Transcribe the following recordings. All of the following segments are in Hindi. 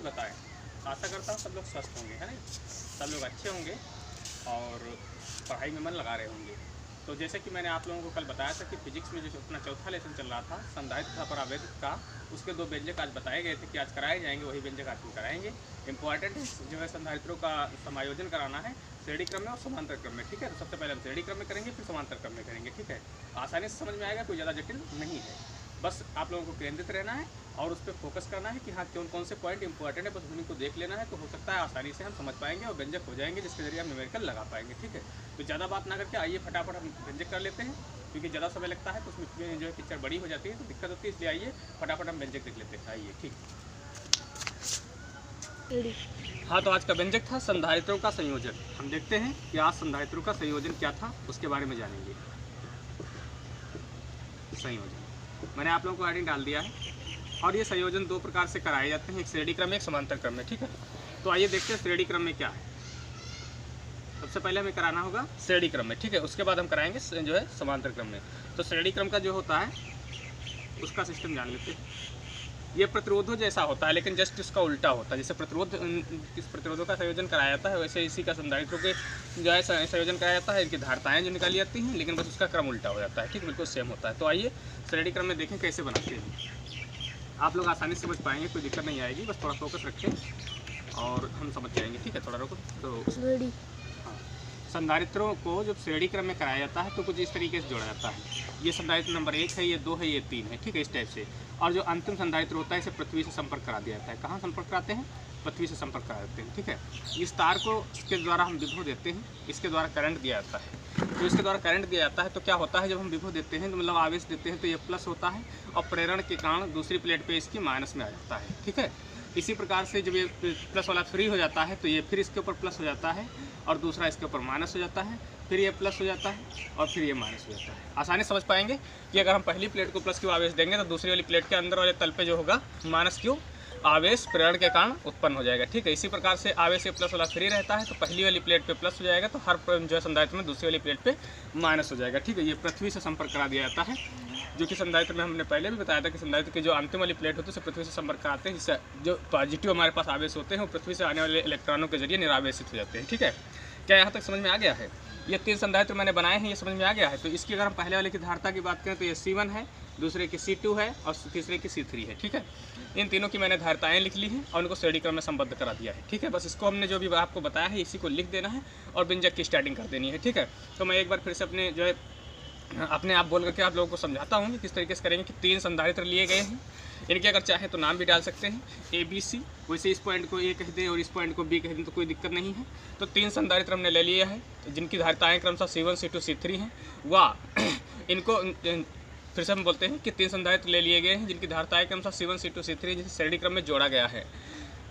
भी बताएं। आशा करता हूँ सब लोग स्वस्थ होंगे, है ना, सब लोग अच्छे होंगे और पढ़ाई में मन लगा रहे होंगे। तो जैसे कि मैंने आप लोगों को कल बताया था कि फिजिक्स में जो अपना चौथा लेसन चल रहा था संधारित्र तथा परावैद्युत का, उसके 2 व्यंजक आज बताए गए थे कि आज कराए जाएंगे, वही व्यंजक आज हम कराएंगे। इंपॉर्टेंट जो है संधारित्रों का समायोजन कराना है श्रेणी क्रम में और समांतर क्रम में, ठीक है। तो सबसे पहले हम श्रेणी क्रम में करेंगे, फिर समांतर क्रम में करेंगे, ठीक है। आसानी से समझ में आएगा, कोई ज़्यादा जटिल नहीं है। बस आप लोगों को केंद्रित रहना है और उस पर फोकस करना है कि हाँ कौन कौन से पॉइंट इंपॉर्टेंट है, बस उनको देख लेना है। तो हो सकता है आसानी से हम समझ पाएंगे और व्यंजक हो जाएंगे, जिसके जरिए हम न्यूमेरिकल लगा पाएंगे, ठीक है। तो ज़्यादा बात ना करके आइए फटाफट हम व्यंजक कर लेते हैं, क्योंकि ज़्यादा समय लगता है तो उसमें जो है पिक्चर बड़ी हो जाती है तो दिक्कत होती है, इसलिए आइए फटाफट हम व्यंजक देख लेते हैं। आइए, ठीक। हाँ, तो आज का व्यंजक था संधारित्रों का संयोजन। हम देखते हैं कि आज संधारित्रों का संयोजन क्या था, उसके बारे में जानेंगे। संयोजन मैंने आप लोगों को हेडिंग डाल दिया है और ये संयोजन 2 प्रकार से कराए जाते हैं, एक श्रेणी क्रम में, एक समांतर क्रम में, ठीक है। तो आइए देखते हैं श्रेणी क्रम में क्या है। सबसे पहले हमें कराना होगा श्रेणी क्रम में, ठीक है, उसके बाद हम कराएंगे जो है समांतर क्रम में। तो श्रेणी क्रम का जो होता है उसका सिस्टम जान लेते हैं। ये प्रतिरोधों जैसा होता है, लेकिन जस्ट इसका उल्टा होता है। जैसे इस प्रतिरोधों का संयोजन कराया जाता है, वैसे इसी का संधारित्रों के जो है संयोजन कराया जाता है। इनकी धारिताएं जो निकाली जाती हैं, लेकिन बस उसका क्रम उल्टा हो जाता है, ठीक, बिल्कुल सेम होता है। तो आइए श्रेणी क्रम में देखें कैसे बनाते हैं। आप लोग आसानी से समझ पाएंगे, कोई दिक्कत नहीं आएगी, बस थोड़ा फोकस रखें और हम समझ जाएंगे, ठीक है। थोड़ा रुको। तो हाँ, संधारित्रों को जब श्रेणी क्रम में कराया जाता है तो कुछ इस तरीके से जोड़ा जाता है। ये संधारित्र नंबर 1 है, ये 2 है, ये 3 है, ठीक है, इस टाइप से। और जो अंतिम संधारित्र होता है इसे पृथ्वी से संपर्क करा दिया जाता है। कहाँ संपर्क कराते हैं? पृथ्वी से संपर्क करा देते हैं, ठीक है। इस तार को इसके द्वारा हम विभव देते हैं, इसके द्वारा करंट दिया जाता है। तो इसके द्वारा करंट दिया जाता है तो क्या होता है, जब हम विभव देते हैं तो मतलब आवेश देते हैं तो ये प्लस होता है और प्रेरण के कारण दूसरी प्लेट पे इसकी माइनस में आ जाता है, ठीक है। इसी प्रकार से जब ये प्लस वाला फ्री हो जाता है तो ये फिर इसके ऊपर प्लस हो जाता है और दूसरा इसके ऊपर माइनस हो जाता है, फिर ये प्लस हो जाता है और फिर ये माइनस हो जाता है। आसानी समझ पाएंगे कि अगर हम पहली प्लेट को प्लस क्यू आवेश देंगे तो दूसरी वाली प्लेट के अंदर वाले तल पे जो होगा माइनस क्यू आवेश प्रेरण के कारण उत्पन्न हो जाएगा, ठीक है। इसी प्रकार से आवेश ये प्लस वाला फ्री रहता है तो पहली वाली प्लेट पे प्लस हो जाएगा, तो हर जो है संधारित्र में दूसरी वाली प्लेट पे माइनस हो जाएगा, ठीक है। ये पृथ्वी से संपर्क करा दिया जाता है, जो कि संधारित्र में हमने पहले भी बताया था कि संधारित्र की जो अंतिम वाली प्लेट होती है उसे पृथ्वी से संपर्क कराते हैं, जिससे जो पॉजिटिव हमारे पास आवेश होते हैं वो पृथ्वी से आने वाले इलेक्ट्रॉनों के जरिए निरावेशित हो जाते हैं, ठीक है। क्या यहाँ तक समझ में आ गया है? ये 3 संधारित्र मैंने बनाए हैं, ये समझ में आ गया है। तो इसकी अगर हम पहले वाले की धारिता की बात करें तो ये C1 है, दूसरे की C2 है और तीसरे की C3 है, ठीक है। इन तीनों की मैंने धारिताएं लिख ली हैं और उनको श्रेणी क्रम में संबद्ध करा दिया है, ठीक है। बस इसको हमने जो भी आपको बताया है इसी को लिख देना है और व्यंजक की स्टार्टिंग कर देनी है, ठीक है। तो मैं एक बार फिर से अपने जो है अपने आप बोल करके आप लोगों को समझाता हूँ कि किस तरीके से करेंगे। कि 3 संधारित्र लिए गए हैं, इनके अगर चाहे तो नाम भी डाल सकते हैं ABC, वैसे इस पॉइंट को A कह दें और इस पॉइंट को B कह दें तो कोई दिक्कत नहीं है। तो 3 संधारित्र हमने ले लिया है जिनकी धारिताएं क्रमशः C1, C2, C3 हैं। वाह इनको फिर से हम बोलते हैं कि 3 संधारित्र ले लिए गए हैं जिनकी धारिताएं क्रमशः C1, C2, C3 जिसे श्रेणी क्रम में जोड़ा गया है।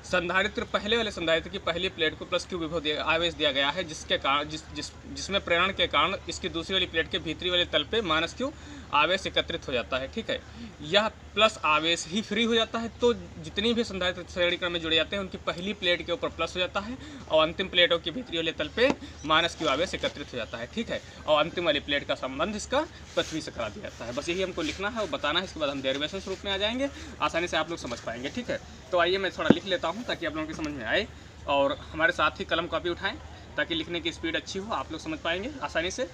संधारित्र पहले वाले संधारित्र की पहली प्लेट को प्लस क्यू विभव आवेश दिया गया है, जिसके कारण जिसमें प्रेरण के कारण इसकी दूसरी वाली प्लेट के भीतरी वाले तल पे माइनस क्यू आवेश एकत्रित हो जाता है, ठीक है। यह प्लस आवेश ही फ्री हो जाता है, तो जितनी भी संधारित्र श्रेणी क्रम में जुड़े जाते हैं उनकी पहली प्लेट के ऊपर प्लस हो जाता है और अंतिम प्लेटों के भीतरी वाले तल पे माइनस क्यू आवेश एकत्रित हो जाता है, ठीक है। और अंतिम वाली प्लेट का संबंध इसका पृथ्वी से करा दिया जाता है। बस यही हमको लिखना है और बताना है, इसके बाद हम डेरिवेशन रूप में आ जाएंगे, आसानी से आप लोग समझ पाएंगे, ठीक है। तो आइए मैं थोड़ा लिख लेता हूँ ताकि आप लोगों की समझ में आए और हमारे साथ ही कलम कॉपी उठाएं ताकि लिखने की स्पीड अच्छी हो, आप लोग समझ पाएंगे आसानी से।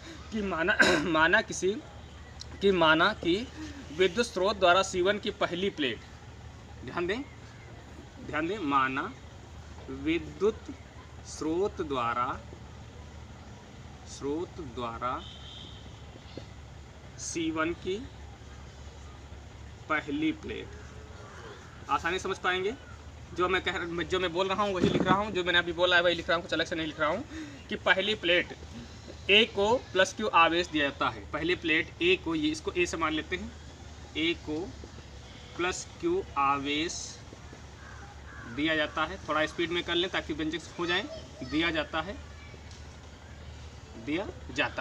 कि माना कि विद्युत स्रोत द्वारा C1 की पहली प्लेट, ध्यान दें, माना विद्युत स्रोत द्वारा C1 की पहली प्लेट, आसानी समझ पाएंगे। जो मैं बोल रहा हूँ वही लिख रहा हूँ, जो मैंने अभी बोला है वही लिख रहा हूँ, कुछ अलग से नहीं लिख रहा हूँ। कि पहली प्लेट A को प्लस क्यू आवेश दिया जाता है। पहली प्लेट A को, ये इसको A से मान लेते हैं, A को प्लस क्यू आवेश दिया जाता है। थोड़ा स्पीड में कर लें ताकि व्यंजक हो जाए। दिया जाता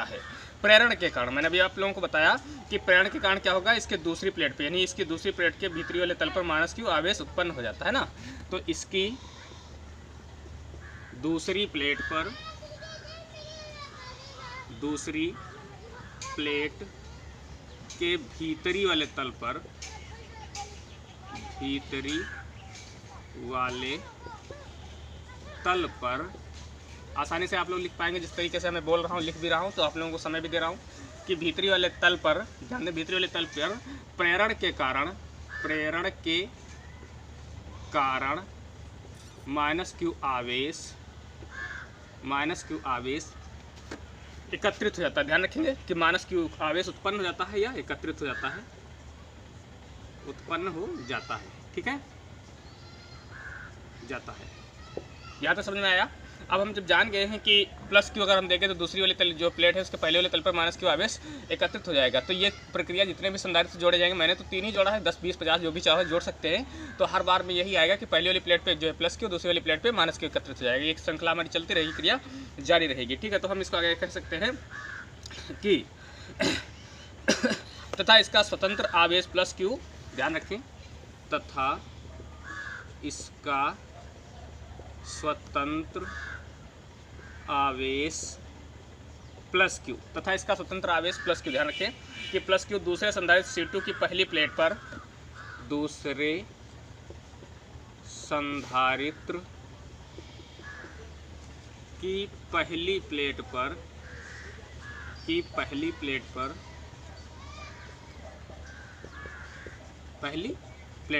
है प्रेरण के कारण। मैंने अभी आप लोगों को बताया कि प्रेरण के कारण क्या होगा, इसके दूसरी प्लेट पे यानी इसकी दूसरी प्लेट के भीतरी वाले तल पर माइनस क्यू आवेश उत्पन्न हो जाता है ना। तो इसकी दूसरी प्लेट के भीतरी वाले तल पर वाले तल पर, आसानी से आप लोग लिख पाएंगे जिस तरीके से मैं बोल रहा हूँ, लिख भी रहा हूँ, तो आप लोगों को समय भी दे रहा हूँ कि भीतरी वाले तल पर, ध्यान दें, भीतरी वाले तल पर प्रेरण के कारण माइनस क्यू आवेश एकत्रित हो जाता है। ध्यान रखेंगे कि माइनस क्यू आवेश उत्पन्न हो जाता है या एकत्रित हो जाता है, उत्पन्न हो जाता है, ठीक है, जाता है। यहाँ तक समझ में आया। अब हम जब जान गए हैं कि प्लस क्यू अगर हम देखें तो दूसरी वाली तल जो प्लेट है उसके पहले वाले तल पर माइनस क्यू आवेश एकत्रित हो जाएगा। तो ये प्रक्रिया जितने भी संधारित्र जोड़े जाएंगे, मैंने तो 3 ही जोड़ा है, 10, 20, 50 जो भी चाहो जोड़ सकते हैं। तो हर बार में यही आएगा कि पहली वाली प्लेट पे जो है प्लस क्यू, दूसरी वाली प्लेट पे माइनस क्यू एकत्रित हो जाएगा। एक श्रृंखला हमारी चलती रहेगी, क्रिया जारी रहेगी, ठीक है। तो हम इसको आगे कह सकते हैं कि तथा इसका स्वतंत्र आवेश प्लस क्यू, ध्यान रखें, तथा इसका स्वतंत्र आवेश प्लस क्यू, तथा इसका स्वतंत्र आवेश प्लस क्यू, ध्यान रखें कि प्लस क्यू दूसरे संधारित्र C2 की पहली प्लेट पर, दूसरे संधारित्र की पहली प्लेट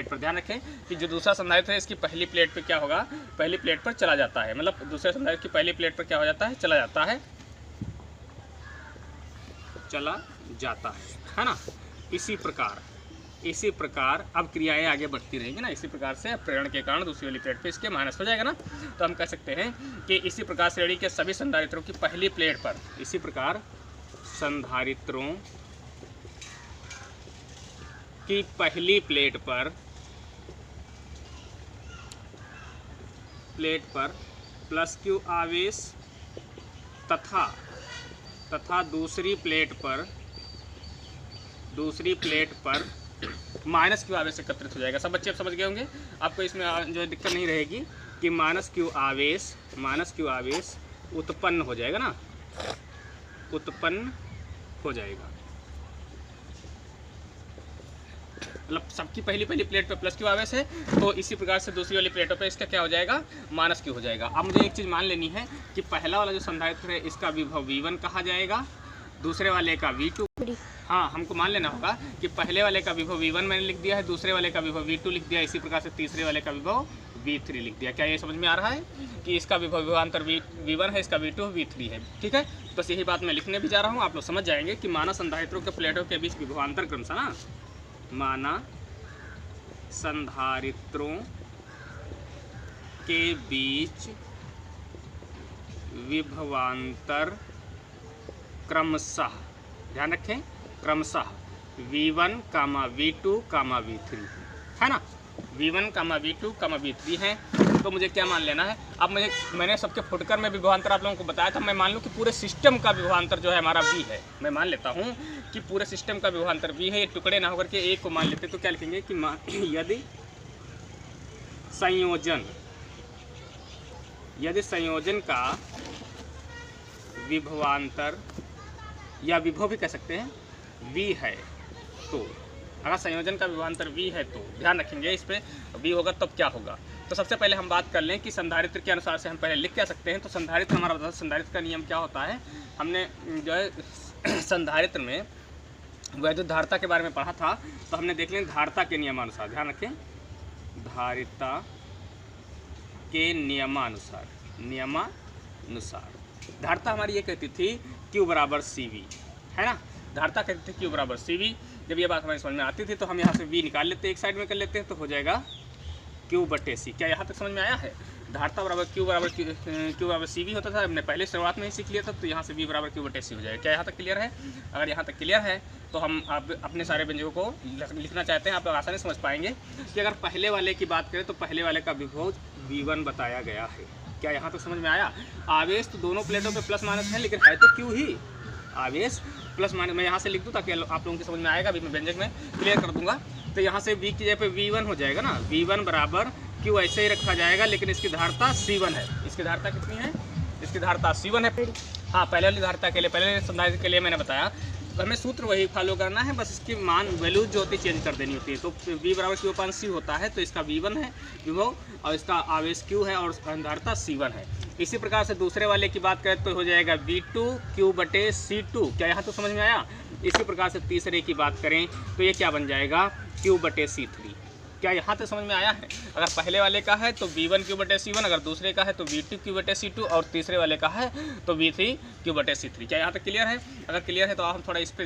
पर ध्यान रखें कि जो दूसरा संधारित्र है इसकी पहली प्लेट पे क्या होगा, पहली प्लेट पर चला जाता है, मतलब दूसरे संधारित्र की पहली प्लेट पर क्या हो जाता है, चला जाता है ना। इसी प्रकार अब क्रियाएं आगे बढ़ती रहेंगी ना, इसी प्रकार से प्रेरण के कारण दूसरी वाली प्लेट पे इसके माइनस हो जाएगा ना। तो हम कह सकते हैं कि इसी प्रकार श्रेणी के सभी संधारित्रों की पहली प्लेट पर, इसी प्रकार संधारित्रों की पहली प्लेट पर प्लस क्यू आवेश तथा दूसरी प्लेट पर माइनस क्यू आवेश एकत्रित हो जाएगा। सब बच्चे अब समझ गए होंगे, आपको इसमें जो दिक्कत नहीं रहेगी कि माइनस क्यू आवेश उत्पन्न हो जाएगा ना, उत्पन्न हो जाएगा, मतलब सबकी पहली प्लेट पे प्लस क्यू आवेश है, तो इसी प्रकार से दूसरी वाली प्लेटों पे इसका क्या हो जाएगा, माइनस क्यू हो जाएगा। अब मुझे एक चीज़ मान लेनी है कि पहला वाला जो संधारित्र है इसका विभव V1 कहा जाएगा, दूसरे वाले का V2। हाँ, हमको मान लेना होगा कि पहले वाले का विभव V1 मैंने लिख दिया है, दूसरे वाले का विभव V2 लिख दिया, इसी प्रकार से तीसरे वाले का विभव V3 लिख दिया। क्या ये समझ में आ रहा है कि इसका विभवांतर V1 है, इसका V2 V3 है, ठीक है। बस यही बात मैं लिखने भी जा रहा हूँ, आप लोग समझ जाएंगे कि माना संधारित्रों के प्लेटों के बीच विभवांतर क्रमशः ना, माना संधारित्रों के बीच विभवांतर क्रमशः, ध्यान रखें, क्रमशः V1, V2, V3 है ना, V1, V2, V3 है। तो मुझे क्या मान लेना है, अब मैंने सबके फुटकर में विभवांतर आप लोगों को बताया था, मैं मान लूँ कि पूरे सिस्टम का विभवांतर जो है हमारा V है। मैं मान लेता हूँ कि पूरे सिस्टम का विभवांतर V है, ये टुकड़े ना होकर के एक को मान लेते तो क्या लिखेंगे कि यदि संयोजन का विभवांतर या विभव भी कह सकते हैं V है, तो अगर संयोजन का विभवांतर V है तो ध्यान रखेंगे इस पे V होगा तब क्या होगा। तो सबसे पहले हम बात कर लें कि संधारित्र के अनुसार से हम पहले लिख क्या सकते हैं। तो संधारित्र हमारा बता, संधारित्र का नियम क्या होता है, हमने जो है संधारित्र में वैद्युत धारिता के बारे में पढ़ा था, तो हमने देख लें धारिता के नियमानुसार, ध्यान रखें, धारिता के नियमानुसार धारिता हमारी ये कहती थी Q बराबर CV, है ना, धारिता कहती थी Q बराबर CV। जब ये बात हमारी समझ में आती थी तो हम यहाँ से V निकाल लेते हैं, एक साइड में कर लेते हैं, तो हो जाएगा Q/C। क्या यहाँ तक समझ में आया है? धारिता बराबर Q बराबर CV होता था, हमने पहले शुरुआत में ही सीख लिया था, तो यहाँ से V बराबर Q/C हो जाएगा। क्या यहाँ तक क्लियर है? अगर यहाँ तक क्लियर है तो हम अब अपने सारे व्यंजकों को लिखना चाहते हैं, आप लोग आसानी समझ पाएंगे कि अगर पहले वाले की बात करें तो पहले वाले का विभव V1 बताया गया है। क्या यहाँ तक समझ में आया? आवेश तो दोनों प्लेटों पे प्लस माइनस है, लेकिन है तो Q ही, आवेश प्लस माइनस मैं यहाँ से लिख दूँ ताकि आप लोगों की समझ में आएगा, अभी मैं व्यंजक में क्लियर कर दूंगा। तो यहाँ से V की जगह पे V1 हो जाएगा ना, V1 बराबर Q ऐसे ही रखा जाएगा, लेकिन इसकी धारिता C1 है। इसकी धारिता कितनी है? इसकी धारिता C1 है। हाँ, पहले वाली धारिता के लिए, पहले संधारित्र के लिए मैंने बताया हमें सूत्र वही फॉलो करना है, बस इसकी मान वैल्यूज जो होती है चेंज कर देनी होती है। तो V बराबर Q/C होता है, तो इसका V1 है विभव और इसका आवेश Q है और अंधारता C1 है। इसी प्रकार से दूसरे वाले की बात करें तो हो जाएगा V2 Q/C2। क्या यहाँ तो समझ में आया? इसी प्रकार से तीसरे की बात करें तो ये क्या बन जाएगा Q/C3। क्या यहाँ तक समझ में आया है? अगर पहले वाले का है तो V1 Q/C1, अगर दूसरे का है तो V2 Q/C2 और तीसरे वाले का है तो V3 Q/C3। क्या यहाँ तक क्लियर है? अगर क्लियर है तो आप थोड़ा इस पर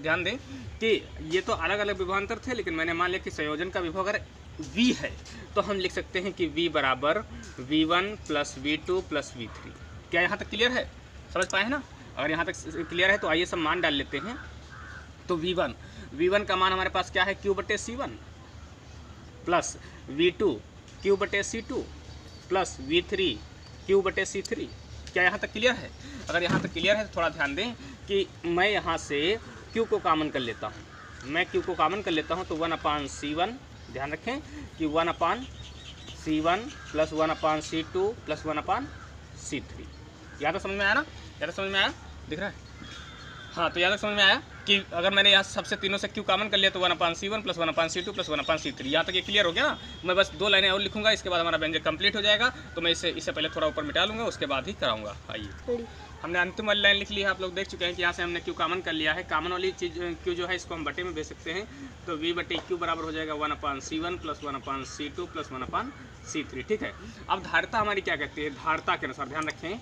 ध्यान दें कि ये तो अलग अलग विभवांतर थे, लेकिन मैंने मान लिया कि संयोजन का विभव अगर V है तो हम लिख सकते हैं कि V बराबर V1 + V2 + V3। क्या यहाँ तक क्लियर है? समझ पाए हैं ना? अगर यहाँ तक क्लियर है तो आइए सब मान डाल लेते हैं। तो V1 का मान हमारे पास क्या है Q/C1 plus V2 Q/C2 plus V3 Q/C3। क्या यहाँ तक क्लियर है? अगर यहाँ तक क्लियर है तो थोड़ा ध्यान दें कि मैं यहाँ से Q को कॉमन कर लेता हूँ। मैं Q को कॉमन कर लेता हूँ तो 1/C1, ध्यान रखें कि 1/C1 plus 1/C2 plus 1/C3। यहाँ तक समझ में आया ना? यहाँ तक समझ में आया? दिख रहा है? हाँ, तो यहाँ तक समझ में आया कि अगर मैंने यहाँ सबसे तीनों से Q कॉमन कर लिया तो 1/C1 plus 1/C2 plus 1/C3। यहाँ तक ये क्लियर हो गया ना? मैं बस 2 लाइनें और लिखूंगा, इसके बाद हमारा व्यंजक कंप्लीट हो जाएगा। तो मैं इससे पहले थोड़ा ऊपर मिटा लूँगा, उसके बाद ही कराऊंगा। आइए, हमने अंतिम वाली लाइन लिख ली है। आप लोग देख चुके हैं कि यहाँ से हमने Q कॉमन कर लिया है। कॉमन वाली चीज़ Q जो है इसको हम बटे में भेज सकते हैं। तो V/Q बराबर हो जाएगा 1/C1 plus 1/C2 plus 1/C3। ठीक है। अब धारिता हमारी क्या कहती है? धारिता के अनुसार ध्यान रखें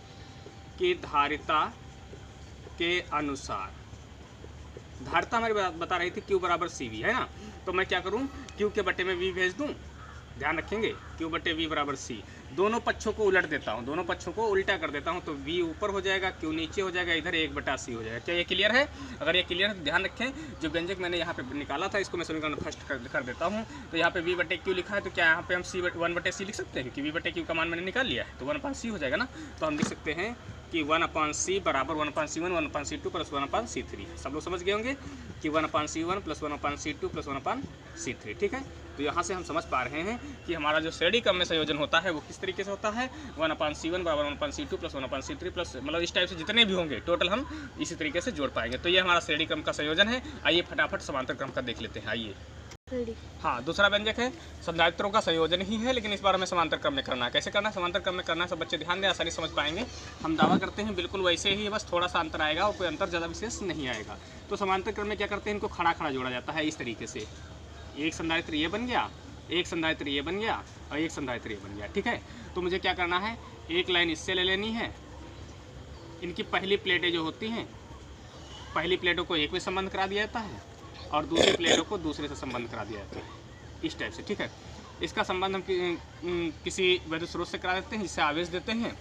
कि धारिता के अनुसार धारिता हमारी बता रही थी Q बराबर CV है ना? तो मैं क्या करूं, Q के बटे में V भेज दूं। ध्यान रखेंगे Q/V बराबर C। दोनों पक्षों को उलट देता हूं, दोनों पक्षों को उल्टा कर देता हूं। तो V ऊपर हो जाएगा, Q नीचे हो जाएगा, इधर 1/C हो जाएगा। क्या ये क्लियर है? अगर ये क्लियर है तो ध्यान रखें, जो व्यंजक मैंने यहाँ पे निकाला था इसको मैं समीकरण फर्स्ट कर देता हूँ। तो यहाँ पे V/Q लिखा है, तो क्या यहाँ पे हम 1/C लिख सकते हैं? क्योंकि V/Q का मान मैंने निकाल लिया है, तो 1/C हो जाएगा ना? तो हम लिख सकते हैं कि 1/C बराबर 1/C1 1/C2 प्लस 1/C3। सब लोग समझ गए होंगे कि 1/C1 plus 1/C2 plus 1/C3। ठीक है। तो यहाँ से हम समझ पा रहे हैं कि हमारा जो श्रेणी क्रम में संयोजन होता है वो किस तरीके से होता है। 1/C1 बराबर 1/C2 प्लस 1/C3 प्लस मतलब इस टाइप से जितने भी होंगे टोटल हम इसी तरीके से जोड़ पाएंगे। तो ये हमारा श्रेणी क्रम का संयोजन है। आइए फटाफट समांतर क्रम का देख लेते हैं। आइए, हाँ, दूसरा व्यंजक है संधारित्रों का संयोजन ही है, लेकिन इस बार हमें समांतर क्रम में करना है। कैसे करना है? समांतर क्रम में करना है, सब बच्चे ध्यान दें, आसानी समझ पाएंगे। हम दावा करते हैं बिल्कुल वैसे ही, बस थोड़ा सा अंतर आएगा और कोई अंतर ज़्यादा विशेष नहीं आएगा। तो समांतर क्रम में क्या करते हैं, इनको खड़ा खड़ा जोड़ा जाता है इस तरीके से। एक संधारित्र ये बन गया, एक संधारित्र ये बन गया और एक संधारित्र ये बन गया। ठीक है। तो मुझे क्या करना है, एक लाइन इससे ले लेनी है। इनकी पहली प्लेटें जो होती हैं, पहली प्लेटों को एक में संबंध करा दिया जाता है और दूसरी प्लेटों को दूसरे से संबंध करा दिया जाता है इस टाइप से। ठीक है। इसका संबंध हम किसी वैद्युत स्रोत से करा देते हैं जिससे आवेश देते हैं,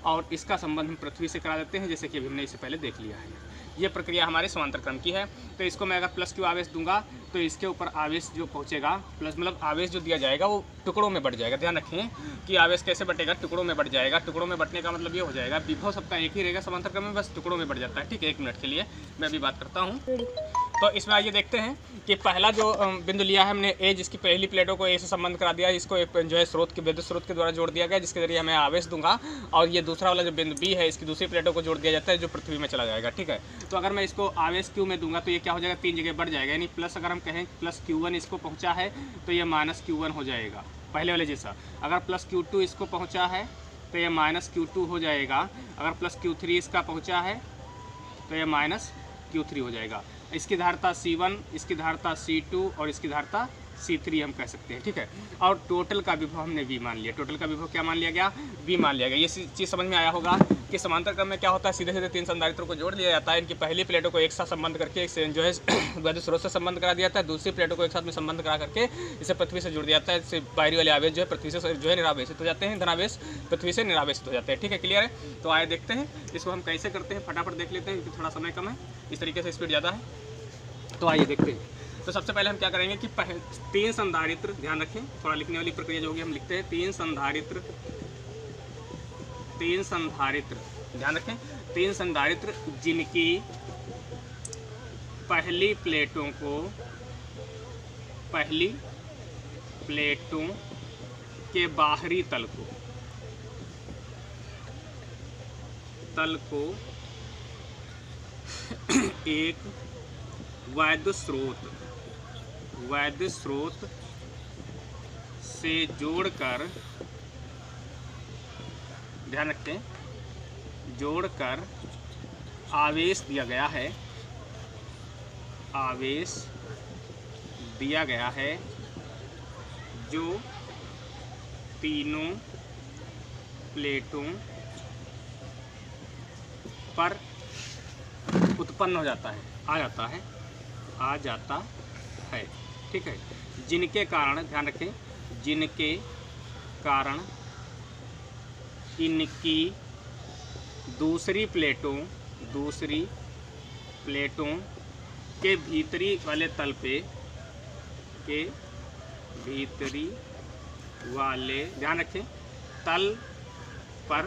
और इसका संबंध हम पृथ्वी से करा देते हैं, जैसे कि अभी हमने इससे पहले देख लिया है। ये प्रक्रिया हमारे समांतर क्रम की है। तो इसको मैं अगर +Q आवेश दूंगा तो इसके ऊपर आवेश जो पहुंचेगा प्लस मतलब आवेश जो दिया जाएगा वो टुकड़ों में बढ़ जाएगा। ध्यान रखें कि आवेश कैसे बटेगा, टुकड़ों में बढ़ जाएगा। टुकड़ों में बटने का मतलब ये हो जाएगा विभव सबका एक ही रहेगा समांतर क्रम में, बस टुकड़ों में बढ़ जाता है। ठीक है, 1 मिनट के लिए मैं अभी बात करता हूँ। तो इसमें आइए देखते हैं कि पहला जो बिंदु लिया है हमने A, जिसकी पहली प्लेटों को A से संबंध करा दिया, इसको एक जो है स्रोत के विद्युत स्रोत के द्वारा जोड़ दिया गया, जिसके जरिए हमें आवेश दूंगा। और ये दूसरा वाला जो बिंदु B है, इसकी दूसरी प्लेटों को जोड़ दिया जाता है जो पृथ्वी में चला जाएगा। ठीक है। तो अगर मैं इसको आवेश Q में दूंगा तो ये क्या हो जाएगा, 3 जगह बढ़ जाएगा। यानी प्लस अगर हम कहें +Q1 इसको पहुँचा है तो ये -Q1 हो जाएगा पहले वाले जैसा। अगर +Q2 इसको पहुँचा है तो ये -Q2 हो जाएगा। अगर +Q3 इसका पहुँचा है तो ये -Q3 हो जाएगा। इसकी धारिता C1, इसकी धारिता C2 और इसकी धारिता C3 हम कह सकते हैं। ठीक है। और टोटल का विभव हमने V मान लिया। टोटल का विभव क्या मान लिया गया, V मान लिया गया। ये चीज़ समझ में आया होगा कि समांतर क्रम में क्या होता है, सीधे सीधे 3 संधारित्रों को जोड़ दिया जाता है। इनकी पहली प्लेटों को एक साथ संबंध करके एक से जो है वैद्युत स्रोत से संबंध करा दिया जाता है, दूसरी प्लेटों को एक साथ में संबंध करा करके इसे पृथ्वी से जुड़ दिया जाता है। इससे बाहरी वाले आवेश जो है पृथ्वी से जो है निरावेशित हो जाते हैं, धनावेश पृथ्वी से निरावेशित हो जाते हैं। ठीक है, क्लियर है। तो आए देखते हैं इसको हम कैसे करते हैं, फटाफट देख लेते हैं क्योंकि थोड़ा समय कम है, इस तरीके से स्पीड ज़्यादा है। तो आइए देखते हैं। तो सबसे पहले हम क्या करेंगे कि 3 संधारित्र, ध्यान रखें थोड़ा लिखने वाली प्रक्रिया जो होगी हम लिखते हैं 3 संधारित्र, ध्यान रखें 3 संधारित्र जिनकी पहली प्लेटों के बाहरी तल को एक वैध स्रोत से जोड़कर, ध्यान रखें, जोड़कर आवेश दिया गया है, आवेश दिया गया है जो तीनों प्लेटों पर उत्पन्न हो जाता है, आ जाता है, ठीक है। जिनके कारण, ध्यान रखें, जिनके कारण इनकी दूसरी प्लेटों के भीतरी वाले तल पे, के भीतरी वाले, ध्यान रखें, तल पर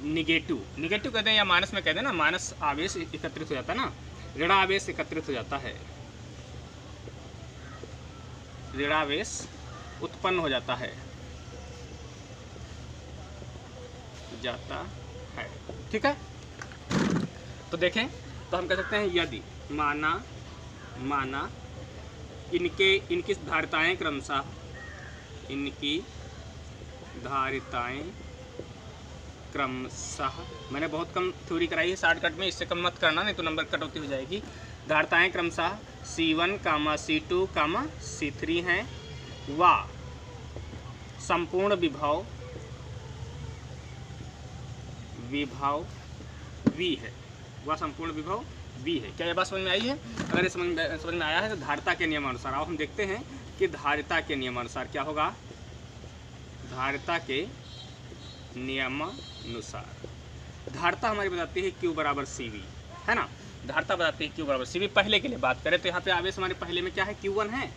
निगेटिव कहते हैं या माइनस में कहते हैं ना, माइनस आवेश एकत्रित हो जाता है ना, ऋणावेश एकत्रित हो जाता है, ऋणावेश उत्पन्न हो जाता है, ठीक है। तो देखें, तो हम कह सकते हैं यदि माना इनकी धारिताएं क्रमशः, इनकी धारिताएं क्रमशः, मैंने बहुत कम थ्योरी कराई है शॉर्टकट में, इससे कम मत करना नहीं तो नंबर कटौती हो जाएगी। धारिताएं क्रमशः C1, C2, C3 हैं, व संपूर्ण विभव V है, वह संपूर्ण विभव V है। क्या ये बात समझ में आई है? अगर ये समझ में आया है तो धारिता के नियमानुसार अब हम देखते हैं कि धारिता के नियमानुसार क्या होगा। धारिता के नियमानुसार धारिता हमारी बताती है Q बराबर CV, है ना। धारिता बताती है Q बराबर CV। पहले के लिए बात करें तो यहाँ पे आवेश हमारे पहले में क्या है, Q1 है,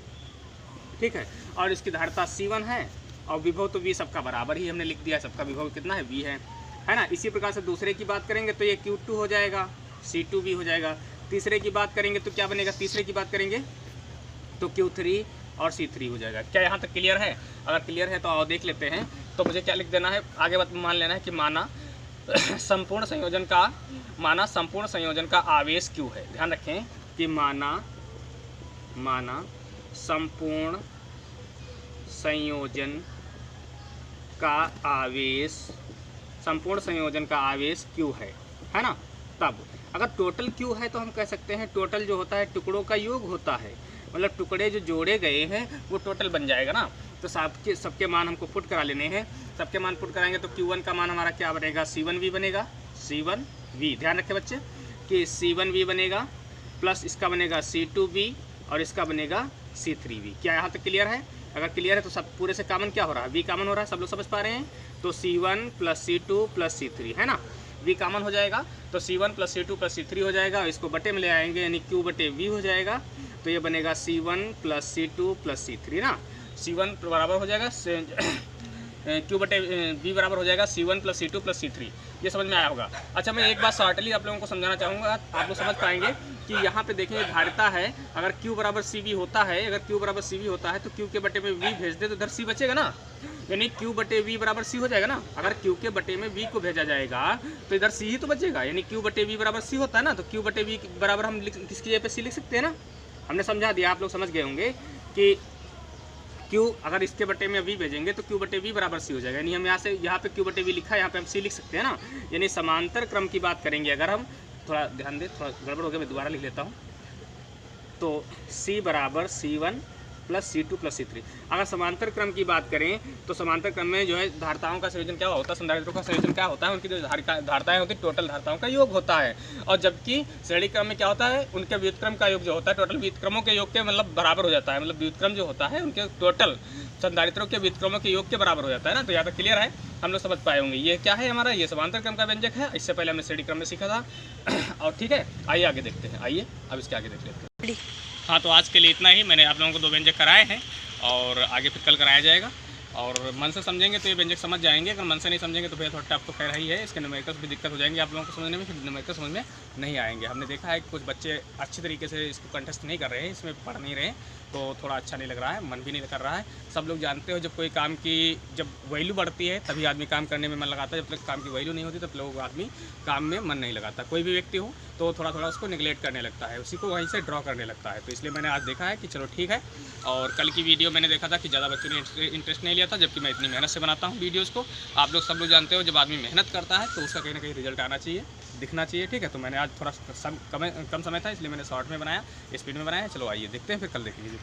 ठीक है, और इसकी धारिता C1 है, और विभव तो V सबका बराबर ही हमने लिख दिया, सबका विभव कितना है, V है ना। इसी प्रकार से दूसरे की बात करेंगे तो ये Q2 हो जाएगा, C2 हो जाएगा। तीसरे की बात करेंगे तो क्या बनेगा, तीसरे की बात करेंगे तो Q3 और C3 हो जाएगा। क्या यहाँ तक क्लियर है? अगर क्लियर है तो आओ देख लेते हैं। तो मुझे क्या लिख देना है, आगे बात मान लेना है कि माना संपूर्ण संयोजन का आवेश Q है। ध्यान रखें कि माना संपूर्ण संयोजन का आवेश Q है ना। तब अगर टोटल Q है तो हम कह सकते हैं टोटल जो होता है टुकड़ों का योग होता है, मतलब टुकड़े जो जोड़े गए हैं वो टोटल बन जाएगा ना। तो सबके मान हमको पुट करा लेने हैं। सबके मान पुट कराएंगे तो Q1 का मान हमारा क्या बनेगा, C1V बनेगा, C1V। ध्यान रखें बच्चे कि C1V बनेगा प्लस इसका बनेगा C2V और इसका बनेगा C3V। क्या यहाँ तक क्लियर है? अगर क्लियर है तो सब पूरे से कॉमन क्या हो रहा है, V कॉमन हो रहा है, सब लोग समझ पा रहे हैं। तो C1 plus C2 plus C3 है ना, V कॉमन हो जाएगा तो C1 plus C2 plus C3 हो जाएगा। इसको बटे में ले आएंगे यानी Q बटे V हो जाएगा। तो ये बनेगा C1 plus C2 plus C3 ना। C1 बराबर हो जाएगा Q बटे V बराबर हो जाएगा C1 plus C2 plus C3। ये समझ में आया होगा। अच्छा, मैं एक बात शॉर्टली आप लोगों को समझाना चाहूँगा, आप लोग समझ पाएंगे कि यहाँ पे देखें धारिता है, अगर Q बराबर CV होता है, अगर Q बराबर CV होता है तो Q के बटे में V भेज दे तो इधर C बचेगा ना, यानी Q बटे V बराबर C हो जाएगा ना। अगर Q के बटे में V को भेजा जाएगा तो इधर C ही तो बचेगा, यानी Q बटे V बराबर C होता है ना। तो Q बटे V बराबर हम किसकी जगह पे C लिख सकते हैं ना। हमने समझा दिया, आप लोग समझ गए होंगे कि Q अगर इसके बटे में V भेजेंगे तो Q बटे V बराबर C हो जाएगा, यानी हम यहाँ पे Q बटे V लिखा है, यहाँ पे हम C लिख सकते हैं ना। यानी समांतर क्रम की बात करेंगे अगर हम, थोड़ा ध्यान दें, थोड़ा गड़बड़ हो गया, मैं दोबारा लिख लेता हूँ। तो C बराबर C1 plus C2 plus C3। अगर समांतर क्रम की बात करें तो समांतर क्रम में जो है धारिताओं का संयोजन क्या होता है, संधारित्रों का संयोजन क्या होता है, उनकी जो धारिताएं होती है टोटल धारिताओं का योग होता है। और जबकि श्रेणी क्रम में क्या होता है, उनके व्युत्क्रम का योग जो होता है टोटल व्युत्क्रमों के योग के मतलब बराबर हो जाता है, मतलब व्युत्क्रम जो होता है उनके टोटल संधारित्रों के व्युत्क्रमों के योग के बराबर हो जाता है ना। तो यहाँ तक क्लियर है, हम लोग समझ पाए होंगे। ये क्या है हमारा, ये समांतर क्रम का व्यंजक है। इससे पहले हमने श्रेणी क्रम में सीखा था और ठीक है, आइए आगे देखते हैं। आइए अब इसके आगे देख लेते हैं। हाँ, तो आज के लिए इतना ही। मैंने आप लोगों को 2 व्यंजक कराए हैं और आगे फिर कल कराया जाएगा। और मन से समझेंगे तो ये व्यंजक समझ जाएंगे, अगर मन से नहीं समझेंगे तो भैया थोड़ा टफ तो खैर ही है। इसके न्यूमेरिकल्स भी दिक्कत हो जाएंगे आप लोगों को समझने में, फिर न्यूमेरिकल समझ में नहीं आएंगे। हमने देखा है कि कुछ बच्चे अच्छी तरीके से इसको कंटेस्ट नहीं कर रहे हैं, इसमें पढ़ नहीं रहे, तो थोड़ा अच्छा नहीं लग रहा है, मन भी नहीं कर रहा है। सब लोग जानते हो जब कोई काम की जब वैल्यू बढ़ती है तभी आदमी काम करने में मन लगाता है, जब तक काम की वैल्यू नहीं होती तब लोग आदमी काम में मन नहीं लगाता। कोई भी व्यक्ति हो तो थोड़ा थोड़ा उसको निगलेक्ट करने लगता है, उसी को वहीं से ड्रॉ करने लगता है। तो इसलिए मैंने आज देखा है कि चलो ठीक है। और कल की वीडियो मैंने देखा था कि ज़्यादा बच्चों ने इंटरेस्ट नहीं लिया था, जबकि मैं इतनी मेहनत से बनाता हूँ वीडियोज़ को। आप लोग सब लोग जानते हो जब आदमी मेहनत करता है तो उसका कहीं ना कहीं रिजल्ट आना चाहिए, दिखना चाहिए, ठीक है। तो मैंने आज थोड़ा कम समय था इसलिए मैंने शॉर्ट में बनाया, स्पीड में बनाया। चलो आइए देखते हैं, फिर कल देख लीजिए।